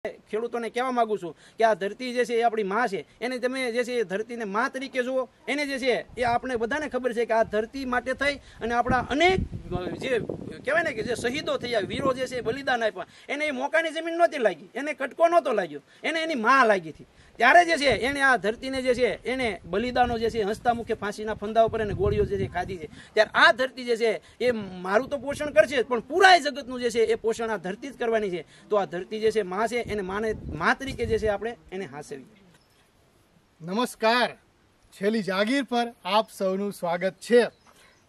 ખેડૂતોને કહેવા માંગુ છું કે આ ધરતી જે છે એ આપણી માં છે, એને તમે જે છે એ ધરતીને માં તરીકે જુઓ. એને જે છે એ આપણે બધાને ખબર છે કે આ ધરતી માટે થઈ અને આપણા અનેક જે કહેવાય ને કે જે શહીદો થયા, વીરો જે છે બલિદાન આપ્યા, એને એ મોકાની જમીન નહોતી લાગી, એને કટકો નહોતો લાગ્યો, એને એની માં લાગી હતી. ત્યારે જે છે એને આ ધરતીને જે છે એને બલિદાનો જે છે હસતા મુખે ફાંસીના ફંદા ઉપર એને ગોળીઓ જે છે ખાધી છે. ત્યારે આ ધરતી જે છે એ મારું તો પોષણ કરશે, પણ પૂરા જગતનું જે છે એ પોષણ આ ધરતી જ કરવાની છે. તો આ ધરતી જે છે માં છે, એને માને માં તરીકે જે છે આપણે એને હાંસવી. નમસ્કાર, છેલ્લી જાગીર પર આપ સૌનું સ્વાગત છે.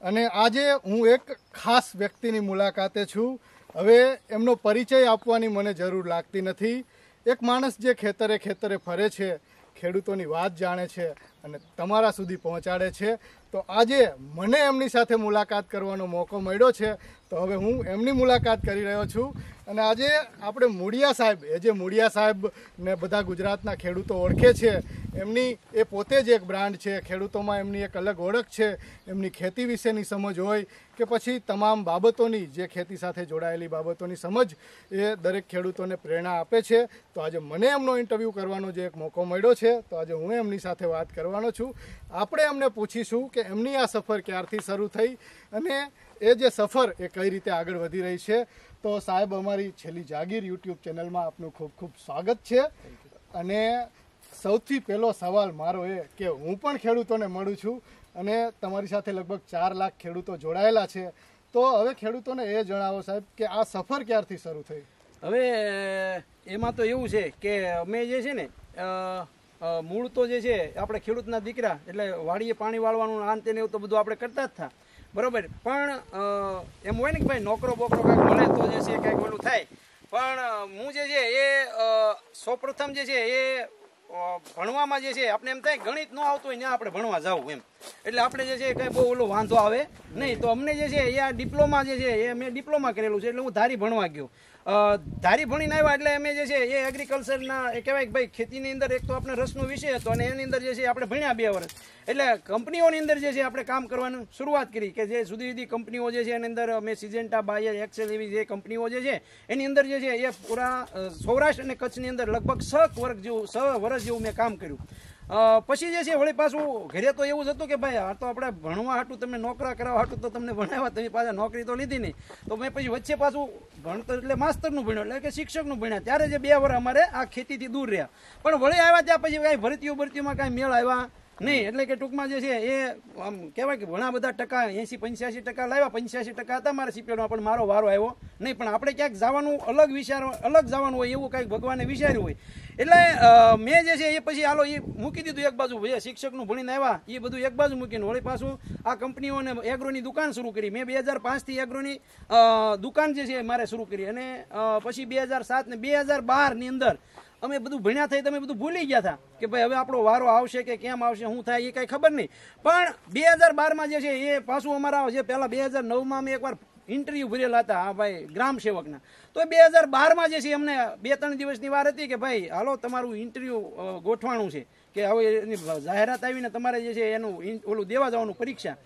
અને આજે હું એક ખાસ વ્યક્તિની મુલાકાતે છું. હવે એમનો પરિચય આપવાની મને જરૂર લાગતી નથી. એક માણસ જે ખેતરે ખેતરે ફરે છે, ખેડૂતોની વાત જાણે છે અને તમારા સુધી પહોંચાડે છે. તો આજે મને એમની સાથે મુલાકાત કરવાનો મોકો મળ્યો છે, તો હવે હું એમની મુલાકાત કરી રહ્યો છું. અને આજે આપણે મૂળિયા સાહેબ, એ જે મૂળિયા સાહેબને બધા ગુજરાતના ખેડૂતો ઓળખે છે, એમની એ પોતે જ એક બ્રાન્ડ છે. ખેડૂતોમાં એમની એક અલગ ઓળખ છે. એમની ખેતી વિશેની સમજ હોય કે પછી તમામ બાબતોની, જે ખેતી સાથે જોડાયેલી બાબતોની સમજ, એ દરેક ખેડૂતોને પ્રેરણા આપે છે. તો આજે મને એમનો ઇન્ટરવ્યૂ કરવાનો જે એક મોકો મળ્યો છે, તો આજે હું એમની સાથે વાત કરવાનો છું. આપણે એમને પૂછીશું કે એમની આ સફર ક્યારથી શરૂ થઈ અને એ જે સફર એ કઈ રીતે આગળ વધી રહી છે. તો સાહેબ, અમારી છેલ્લી જાગીર યુટ્યુબ ચેનલમાં આપનું ખૂબ ખૂબ સ્વાગત છે. અને સૌથી પહેલો સવાલ મારો એ કે હું પણ ખેડૂતોને મળું છું અને તમારી સાથે લગભગ 4 લાખ ખેડૂતો જોડાયેલા છે. તો હવે ખેડૂતોને એ જણાવો સાહેબ કે આ સફર ક્યારથી શરૂ થઈ? હવે એમાં તો એવું છે કે અમે જે છે ને મૂળ તો જે છે આપણે ખેડૂતના દીકરા, એટલે વાડીએ પાણી વાળવાનું આન તેને એવું તો બધું આપણે કરતા જ થા, બરોબર. પણ એમ હોય ને કે ભાઈ નોકરો બોકરો કાંઈક મળે તો જે છે કાંઈક ઓલું થાય. પણ હું જે છે એ સૌપ્રથમ જે છે એ ભણવામાં જે છે આપણે એમ થાય ગણિત ન આવતું હોય ત્યાં આપણે ભણવા જવું એમ, એટલે આપણે જે છે કંઈ બહુ ઓલો વાંધો આવે નહીં. તો અમને જે છે એ આ ડિપ્લોમા જે છે એ મેં ડિપ્લોમા કરેલું છે, એટલે હું ધારી ભણવા ગયો. ધારી ભણીને આવ્યા એટલે અમે જે છે એ એગ્રીકલ્ચરના એ કહેવાય કે ભાઈ ખેતીની અંદર એક તો આપણે રસનો વિષય હતો અને એની અંદર જે છે આપણે ભણ્યા 2 વર્ષ. એટલે કંપનીઓની અંદર જે છે આપણે કામ કરવાનું શરૂઆત કરી કે જે જુદી જુદી કંપનીઓ જે છે એની અંદર અમે સિજેન્ટા, બાયર, એક્સેલ એવી જે કંપનીઓ જે છે એની અંદર જે છે એ પૂરા સૌરાષ્ટ્ર અને કચ્છની અંદર લગભગ 6 વર્ષ જેવું મેં કામ કર્યું. પછી જે છે વળી પાછું ઘરે તો એવું જ હતું કે ભાઈ આ તો આપણે ભણવા હાટું, તમને નોકરા કરાવવા હાટું તો તમને ભણાવ્યા, તમે પાછા નોકરી તો લીધી નહીં. તો મેં પછી વચ્ચે પાછું ભણતર એટલે માસ્તરનું ભણ્યું, એટલે કે શિક્ષકનું ભણ્યા. ત્યારે જે 2 વર્ષ અમારે આ ખેતીથી દૂર રહ્યા. પણ વળી આવ્યા ત્યાં પછી કાંઈ ભરતીઓમાં કાંઈ મેળ આવ્યા નહીં. એટલે કે ટૂંકમાં જે છે એ આમ કહેવાય કે ઘણા બધા ટકા 80-85% લાવ્યા, 85% હતા મારા સીપીએડમાં, પણ મારો વારો આવ્યો નહીં. પણ આપણે ક્યાંક જવાનું અલગ જવાનું હોય એવું કાંઈક ભગવાને વિચાર્યું હોય. એટલે મેં જે છે એ પછી હાલો એ મૂકી દીધું એક બાજુ. ભાઈ શિક્ષકનું ભણીને આવ્યા એ બધું એક બાજુ મૂકીને વળી પાછું આ કંપનીઓને એગ્રોની દુકાન શરૂ કરી. મેં 2005થી એગ્રોની દુકાન જે છે મારે શરૂ કરી. અને પછી 2007 ને 2012ની અંદર અમે બધું ભણ્યા થઈ, તમે બધું ભૂલી ગયા હતા કે ભાઈ હવે આપણો વારો આવશે કે કેમ આવશે, શું થાય એ કાંઈ ખબર નહીં. પણ 2012માં જે છે એ પાછું અમારા જે પહેલાં 2009માં અમે એકવાર ઇન્ટરવ્યૂ ભરેલા હતા આ ભાઈ ગ્રામ સેવકના. તો 2012માં જે છે અમને 2-3 દિવસની વાર હતી કે ભાઈ હાલો તમારું ઇન્ટરવ્યૂ ગોઠવાનું છે, કે હવે એની જાહેરાત આવીને તમારે જે છે એનું ઓલું દેવા જવાનું પરીક્ષા.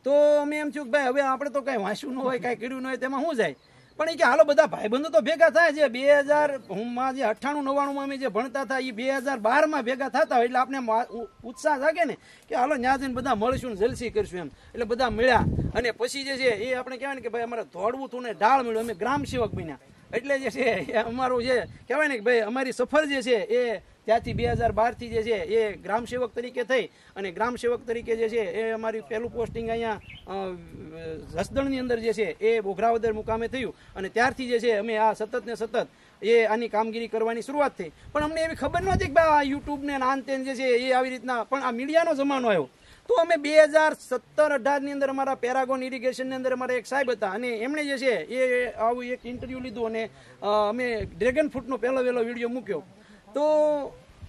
તો અમે એમ થયું કે ભાઈ હવે આપણે તો કાંઈ વાંચ્યું ન હોય, કાંઈ કર્યું ન હોય, તેમાં શું જાય. પણ એ કે હાલો બધા ભાઈબંધો તો ભેગા થાય છે. 2000માં જે 98-99માં અમે જે ભણતા હતા એ 2012માં ભેગા થતા હોય એટલે આપણે ઉત્સાહ જાગે ને કે હાલો ત્યાં જઈને બધા મળશું ને જલસી કરશું એમ. એટલે બધા મળ્યા અને પછી જે છે એ આપણે કહેવાય ને કે ભાઈ અમારે દોડવું હતું ને ઢાળ મળ્યું, અમે ગ્રામ સેવક બન્યા. એટલે જે છે એ અમારું જે કહેવાય ને કે ભાઈ અમારી સફર જે છે એ ત્યાંથી 2012થી જે છે એ ગ્રામ સેવક તરીકે થઈ. અને ગ્રામ સેવક તરીકે જે છે એ અમારી પહેલું પોસ્ટિંગ અહીંયા જસદણની અંદર જે છે એ બોઘરાવદર મુકામે થયું. અને ત્યારથી જે છે અમે આ સતત ને સતત એ આની કામગીરી કરવાની શરૂઆત થઈ. પણ અમને એવી ખબર નહોતી કે ભાઈ આ યુટ્યુબ ને આનતેન જે છે એ આવી રીતના, પણ આ મીડિયાનો જમાનો આવ્યો. તો અમે 2017-18ની અંદર અમારા પેરાગોન ઇરિગેશનની અંદર અમારા એક સાહેબ હતા અને એમણે જે છે એ આવું એક ઇન્ટરવ્યૂ લીધું અને અમે ડ્રેગન ફ્રૂટનો પહેલો વિડીયો મૂક્યો. તો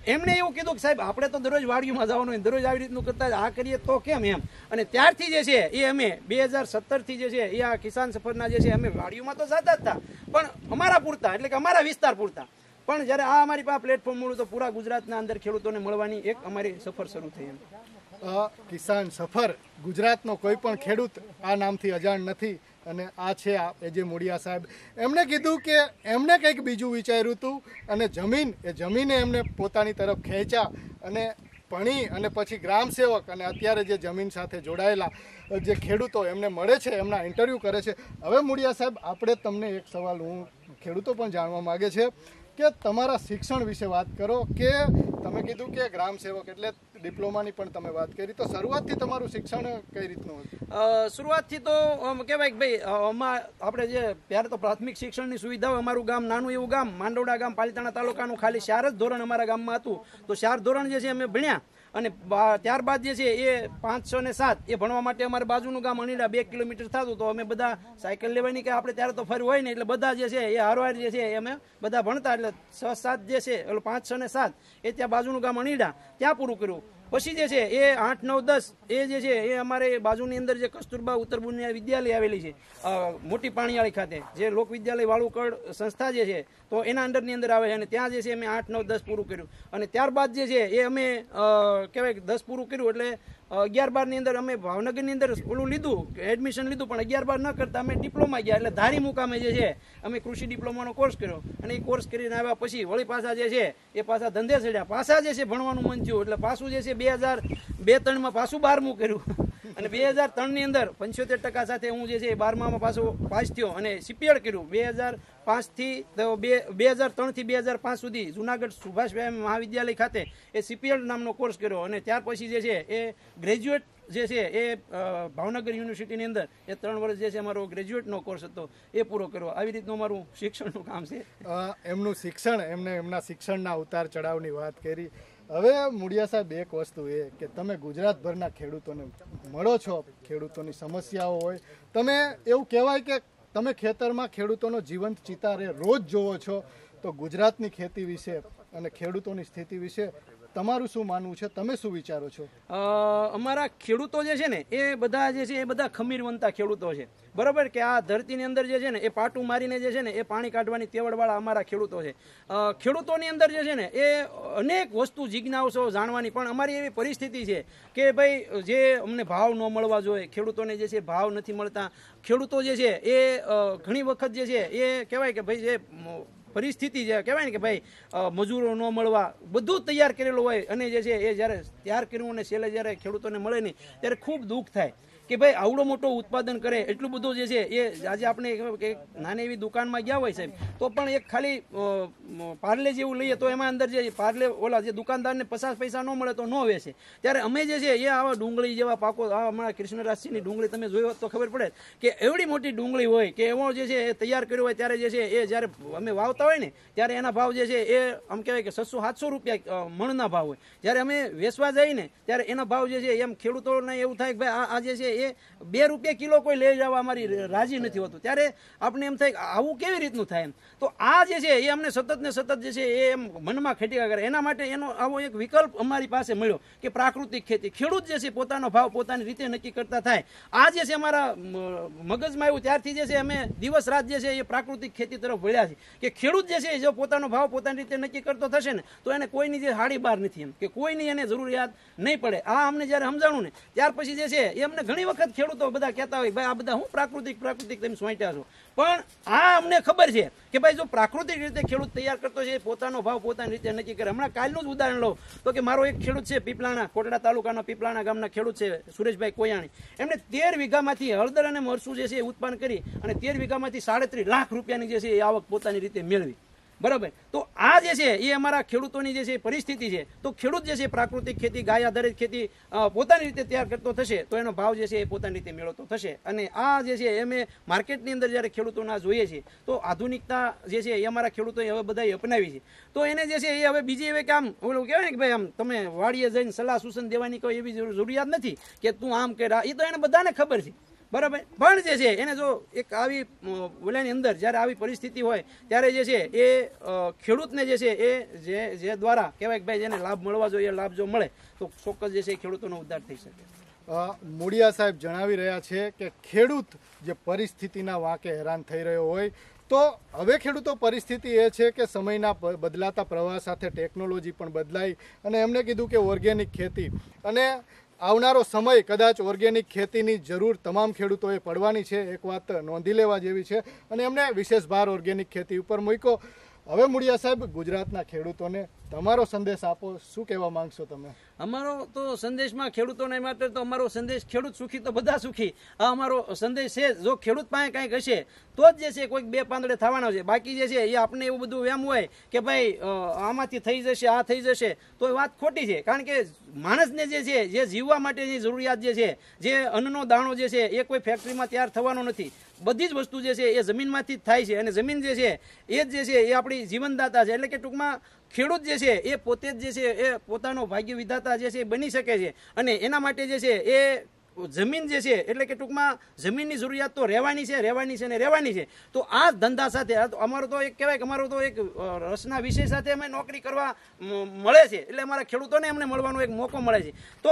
એમણે એવું કીધું કે સાહેબ આપણે તો દરરોજ વાડીઓમાં જવાનું હોય, દરરોજ આવી રીતનું કરતા આ કરીએ તો કેમ એમ. અને ત્યારથી જે છે એ અમે 2017થી જે છે એ આ કિસાન સફરના જે છે અમે વાડીઓમાં તો જતા જ હતા, પણ અમારા પૂરતા, એટલે કે અમારા વિસ્તાર પૂરતા. પણ જ્યારે આ અમારી પાસે પ્લેટફોર્મ મળ્યું તો પૂરા ગુજરાતના અંદર ખેડૂતોને મળવાની એક અમારી સફર શરૂ થઈ એમ. કિસાન સફર, ગુજરાતનો કોઈ પણ ખેડૂત આ નામથી અજાણ નથી. અને આ છે જે મૂળિયા સાહેબ. એમણે કીધું કે એમને કંઈક બીજું વિચાર્યું હતું અને જમીને એમને પોતાની તરફ ખેંચ્યા અને ભણી અને પછી ગ્રામ સેવક અને અત્યારે જે જમીન સાથે જોડાયેલા જે ખેડૂતો એમને મળે છે, એમના ઇન્ટરવ્યૂ કરે છે. હવે મૂળિયા સાહેબ, આપણે તમને એક સવાલ ખેડૂતો પણ જાણવા માગે છે કે તમારા શિક્ષણ વિશે વાત કરો. કે તમે કીધું કે ગ્રામ સેવક એટલે ડિપ્લોમાની પણ તમે વાત કરી, તો શરૂઆતથી તમારું શિક્ષણ કઈ રીતનું હતું? શરૂઆતથી તો કહેવાય કે ભાઈ આપણે જે ત્યારે તો પ્રાથમિક શિક્ષણની સુવિધાઓ, અમારું ગામ નાનું એવું ગામ માંડવડા ગામ, પાલિતાણા તાલુકાનું, ખાલી 4 જ ધોરણ અમારા ગામમાં હતું. તો 4 ધોરણ જે છે અમે ભણ્યા અને ત્યારબાદ જે છે એ 5, 6 ને 7 એ ભણવા માટે અમારે બાજુનું ગામ અણીડા 2 કિલોમીટર થતું. તો અમે બધા સાયકલ લેવાની કે આપણે ત્યારે તો ફરી હોય ને એટલે બધા જે છે એ હારવાર જે છે અમે બધા ભણતા. એટલે 6, 7 જે છે એટલે 5, 6 ને 7 એ ત્યાં બાજુનું ગામ અણીડા ત્યાં પૂરું કર્યું. પછી જે છે એ 8, 9, 10 એ જે છે એ અમારે બાજુની અંદર જે કસ્તુરબા ઉત્તર બુનિયાદી વિદ્યાલય આવેલી છે મોટી પાણીયાળી ખાતે, જે લોક વિદ્યાલય વાળુકડ સંસ્થા જે છે તો એના અંડરની અંદર આવે છે. અને ત્યાં જે છે અમે 8, 9, 10 પૂરું કર્યું. અને ત્યારબાદ જે છે એ અમે કહેવાય કે 10 પૂરું કર્યું એટલે 11, 12 ની અંદર અમે ભાવનગરની અંદર ઓલું લીધું, એડમિશન લીધું, પણ 11, 12 ન કરતા અમે ડિપ્લોમા ગયા. એટલે ધારી મુકામે જે છે અમે કૃષિ ડિપ્લોમાનો કોર્સ કર્યો. અને એ કોર્સ કરીને આવ્યા પછી વળી પાછા જે છે એ પાછા ધંધે ચડ્યા. પાછા જે છે ભણવાનું મન થયું એટલે પાછું જે છે 2002-03 પાછું 12મું કર્યું. અને 2003 ની અંદર 75% સાથે હું જે છે 12માં પાછો પાસ થયો અને સીપીએડ કર્યું. 2003 થી 2005 સુધી જુનાગઢ સુભાષભાઈ મહાવિદ્યાલય ખાતે એ સીપીએડ નામનો કોર્સ કર્યો. અને ત્યાર પછી જે છે એ ગ્રેજ્યુએટ જે છે એ ભાવનગર યુનિવર્સિટીની અંદર એ 3 વર્ષ જે છે અમારો ગ્રેજ્યુએટનો કોર્સ હતો એ પૂરો કર્યો. આવી રીતનું અમારું શિક્ષણનું કામ છે. એમનું શિક્ષણ, એમના શિક્ષણના ઉતાર ચઢાવની વાત કરી. હવે મૂળિયા સાહેબ, એક વસ્તુ એ કે તમે ગુજરાતભરના ખેડૂતોને મળો છો, ખેડૂતોની સમસ્યાઓ હોય, તમે એવું કહેવાય કે તમે ખેતરમાં ખેડૂતોનો જીવંત ચિતારે રોજ જોવો છો. તો ગુજરાતની ખેતી વિશે અને ખેડૂતોની સ્થિતિ વિશે તમારું શું માનવું છે? તમે શું વિચારો છો? અમારા ખેડૂતો જે છે ને એ બધા જે છે એ બધા ખમીરવંતા ખેડૂતો છે, બરાબર. કે આ ધરતીની અંદર જે છે ને એ પાટું મારીને જે છે ને એ પાણી કાઢવાની તેવડવાળા અમારા ખેડૂતો છે. ખેડૂતોની અંદર જે છે ને એ અનેક વસ્તુ જિજ્ઞાસો જાણવાની, પણ અમારી એવી પરિસ્થિતિ છે કે ભાઈ જે અમને ભાવ ન મળવા જોઈએ, ખેડૂતોને જે છે ભાવ નથી મળતા. ખેડૂતો જે છે એ ઘણી વખત જે છે એ કહેવાય કે ભાઈ જે પરિસ્થિતિ જે કહેવાય ને કે ભાઈ મજૂરો ન મળવા, બધું તૈયાર કરેલું હોય અને જે છે એ જ્યારે તૈયાર કર્યું અને છેલ્લે જ્યારે ખેડૂતોને મળે નહીં ત્યારે ખૂબ દુઃખ થાય કે ભાઈ આવડો મોટો ઉત્પાદન કરે, એટલું બધું જે છે એ આજે આપણે નાની એવી દુકાનમાં ગયા હોય સાહેબ તો પણ એક ખાલી પાર્લે જેવું લઈએ તો એમાં અંદર જે પાર્લે ઓલા જે દુકાનદારને 50 પૈસા ન મળે તો ન વેચે. ત્યારે અમે જે છે એ આવા ડુંગળી જેવા પાકો, અમારા કૃષ્ણરાજસિંહની ડુંગળી તમે જોઈ હોત તો ખબર પડે કે એવડી મોટી ડુંગળી હોય કે એવો જે છે એ તૈયાર કર્યો હોય ત્યારે જે છે એ જ્યારે અમે વાવતા હોય ને ત્યારે એના ભાવ જે છે એ આમ કહેવાય કે 600-700 રૂપિયા મણના ભાવ હોય. જ્યારે અમે વેચવા જઈએ ને ત્યારે એના ભાવ જે છે એમ ખેડૂતોને એવું થાય કે ભાઈ આ જે છે એ 2 રૂપિયા કિલો કોઈ લઈ જવા અમારી રાજી નથી હોતું. ત્યારે આપણે એમ થાય આવું કેવી રીતનું થાય એમ. તો આ જે છે એ અમને સતત ને સતત જે છે એ એમ મનમાં ખેટિયા કરે. એના માટે એનો આવો એક વિકલ્પ અમારી પાસે મળ્યો કે પ્રાકૃતિક ખેતી. ખેડૂત જે છે પોતાનો ભાવ પોતાની રીતે નક્કી કરતા થાય. આ જે છે અમારા મગજમાં આવ્યું ત્યારથી જે છે અમે દિવસ રાત જે છે એ પ્રાકૃતિક ખેતી તરફ વળ્યા છે કે ખેડૂત જે છે જો પોતાનો ભાવ પોતાની રીતે નક્કી કરતો થશે ને તો એને કોઈની જે હાડી બાર નથી એમ કે કોઈની એને જરૂરિયાત નહીં પડે. આ અમને જ્યારે સમજાણું ને ત્યાર પછી જે છે એ અમને ઘણી વખત ખેડૂતો બધા કહેતા હોય ભાઈ આ બધા હું પ્રાકૃતિક તમે સોંટ્યા છો, પણ આ અમને ખબર છે કે ભાઈ જો પ્રાકૃતિક રીતે ખેડૂત તૈયાર કરતો છે પોતાનો ભાવ પોતાની રીતે નક્કી કરે. હમણાં કાલનું જ ઉદાહરણ લો તો કે મારો એક ખેડૂત છે પીપલાણા, કોટડા તાલુકાના પીપલાણા ગામના ખેડૂત છે સુરેશભાઈ કોયાણી. એમને 13 વીઘામાંથી હળદર અને મરચું જે છે એ ઉત્પન્ન કરી અને 13 વીઘામાંથી 37 લાખ રૂપિયાની જે છે એ આવક પોતાની રીતે મેળવી, બરાબર. તો આ જે છે એ અમારા ખેડૂતોની જે છે પરિસ્થિતિ છે. તો ખેડૂત જે છે પ્રાકૃતિક ખેતી, ગાય આધારિત ખેતી પોતાની રીતે તૈયાર કરતો થશે તો એનો ભાવ જે છે એ પોતાની રીતે મેળવતો થશે. અને આ જે છે અમે માર્કેટની અંદર જ્યારે ખેડૂતોના જોઈએ છે તો આધુનિકતા જે છે એ અમારા ખેડૂતોએ હવે બધાએ અપનાવી છે. તો એને જે છે એ હવે બીજી એવી કે આમ ઓલું કહેવાય ને કે ભાઈ આમ તમે વાડીએ જઈને સલાહ સૂચન દેવાની કોઈ એવી જરૂરિયાત નથી કે તું આમ કર. એ તો એને બધાને ખબર છે, બરાબર. પણ જે છે એને જો એક આવી ઓલાની અંદર જ્યારે આવી પરિસ્થિતિ હોય ત્યારે જે છે એ ખેડૂતને જે છે એ જે દ્વારા કહેવાય કે ભાઈ જેને લાભ મળવા જોઈએ લાભ જો મળે તો ચોક્કસ જે છે ખેડૂતોનો ઉદ્ધાર થઈ શકે. મૂળિયા સાહેબ જણાવી રહ્યા છે કે ખેડૂત જે પરિસ્થિતિના વાંકે હેરાન થઈ રહ્યો હોય તો હવે ખેડૂતો પરિસ્થિતિ એ છે કે સમયના બદલાતા પ્રવાહ સાથે ટેકનોલોજી પણ બદલાઈ અને એમણે કીધું કે ઓર્ગેનિક ખેતી અને આવનારો સમય કદાચ ઓર્ગેનિક ખેતીની જરૂર તમામ ખેડૂતોએ પડવાની છે, એક વાત નોંધી લેવા જેવી છે અને એમને વિશેષ ભાર ઓર્ગેનિક ખેતી ઉપર મૂક્યો. હવે મુળિયા સાહેબ, ગુજરાતના ખેડૂતોને તમારો સંદેશ આપો, શું કહેવા માંગશો તમે? અમારો તો સંદેશમાં ખેડૂતોને માટે તો અમારો સંદેશ ખેડૂત સુખી તો બધા સુખી, આ અમારો સંદેશ છે. જો ખેડૂત પાસે કંઈક હશે તો જ જે છે કોઈક બે પાંદડે થવાનો છે. બાકી જે છે એ આપણે એવું બધું એમ હોય કે ભાઈ આમાંથી થઈ જશે, આ થઈ જશે, તો એ વાત ખોટી છે. કારણ કે માણસને જે છે જે જીવવા માટેની જરૂરિયાત જે છે, જે અન્નનો દાણો જે છે એ કોઈ ફેક્ટરીમાં તૈયાર થવાનો નથી. બધી જ વસ્તુ જે છે એ જમીનમાંથી જ થાય છે અને જમીન જે છે એ જ જે છે એ આપણી જીવનદાતા છે. એટલે કે ટૂંકમાં ખેડૂત જે છે એ પોતે જ જે છે એ પોતાનો ભાગ્ય વિધાતા જે છે એ બની શકે છે અને એના માટે જે છે એ જમીન જે છે એટલે કે ટૂંકમાં જમીનની જરૂરિયાત તો રહેવાની છે ને રહેવાની છે. તો આ ધંધા સાથે અમારો તો એક કહેવાય કે અમારો તો એક રસના વિષય સાથે અમે નોકરી કરવા મળે છે. એટલે અમારા ખેડૂતોને અમને મળવાનો એક મોકો મળે છે. તો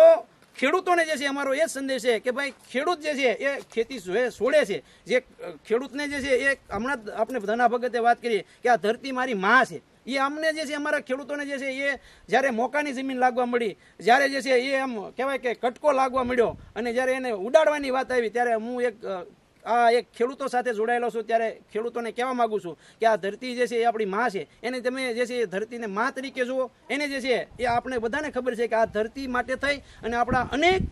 ખેડૂતોને જે છે અમારો એ જ સંદેશ છે કે ભાઈ ખેડૂત જે છે એ ખેતી છોડે છે. જે ખેડૂતને જે છે એ હમણાં આપણે ધના ભગતે વાત કરીએ કે આ ધરતી મારી માં છે. એ અમને જે છે અમારા ખેડૂતોને જે છે એ જ્યારે મોકાની જમીન લાગવા મળી, જ્યારે જે છે એ એમ કહેવાય કે કટકો લાગવા મળ્યો અને જ્યારે એને ઉડાડવાની વાત આવી ત્યારે હું એક ખેડૂતો સાથે જોડાયેલો છું. ત્યારે ખેડૂતોને કહેવા માંગુ છું કે આ ધરતી જે છે એ આપણી માં છે. એને તમે જે છે એ ધરતીને માં તરીકે જુઓ. એને જે છે એ આપણે બધાને ખબર છે કે આ ધરતી માટે થઈ અને આપણા અનેક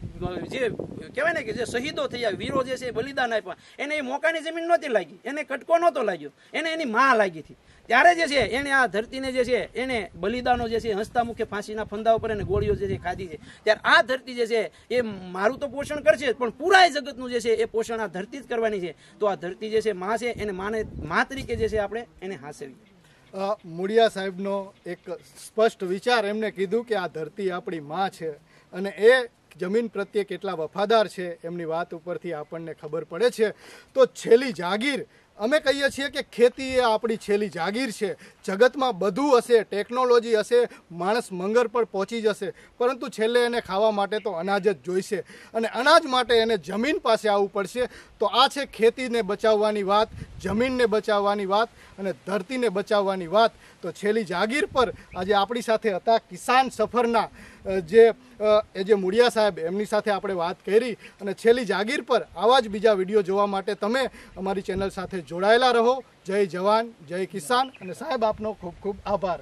જે કહેવાય ને કે જે શહીદો થયા, વીરો જે છે બલિદાન આપ્યા, એને એ મોકાની જમીન નહોતી લાગી, એને કટકો નહોતો લાગ્યો, એને એની માં લાગી હતી. ત્યારે જે છે એને આ ધરતીને જે છે એને બલિદાનો જે છે હસતા મુખે ફાંસીના ફંદા ઉપર એને ગોળીઓ જે છે ખાધી છે. ત્યારે આ ધરતી જે છે એ મારું તો પોષણ કરશે પણ પૂરા જગતનું જે છે એ પોષણ આ ધરતી જ કરવાની છે. તો આ ધરતી જે છે માં છે એને માં તરીકે જે છે આપણે એને હાંસવી. મુળિયા સાહેબનો એક સ્પષ્ટ વિચાર, એમને કીધું કે આ ધરતી આપણી માં છે અને એ જમીન પ્રત્યે કેટલા વફાદાર છે એમની વાત ઉપરથી આપણને ખબર પડે છે. તો છેલ્લી જાગીર અમે કહીએ છીએ કે ખેતી એ આપણી છેલ્લી જાગીર છે. જગતમાં બધું હશે, ટેકનોલોજી હશે, માણસ મંગળ પર પહોંચી જશે, પરંતુ છેલ્લે એને ખાવા માટે તો અનાજ જ જોઈશે અને અનાજ માટે એને જમીન પાસે આવવું પડશે. તો આ છે ખેતીને બચાવવાની વાત, જમીનને બચાવવાની વાત અને ધરતીને બચાવવાની વાત. તો છેલ્લી જાગીર પર આજે આપણી સાથે હતા કિસાન સફરના જે મુળિયા સાહેબ, એમની સાથે આપણે વાત કરી. અને છેલ્લી જાગીર પર આવા જ બીજા વિડીયો જોવા માટે તમે અમારી ચેનલ સાથે જોડાયેલા રહો. જય જવાન, જય કિસાન અને સાહેબ આપનો ખૂબ ખૂબ આભાર.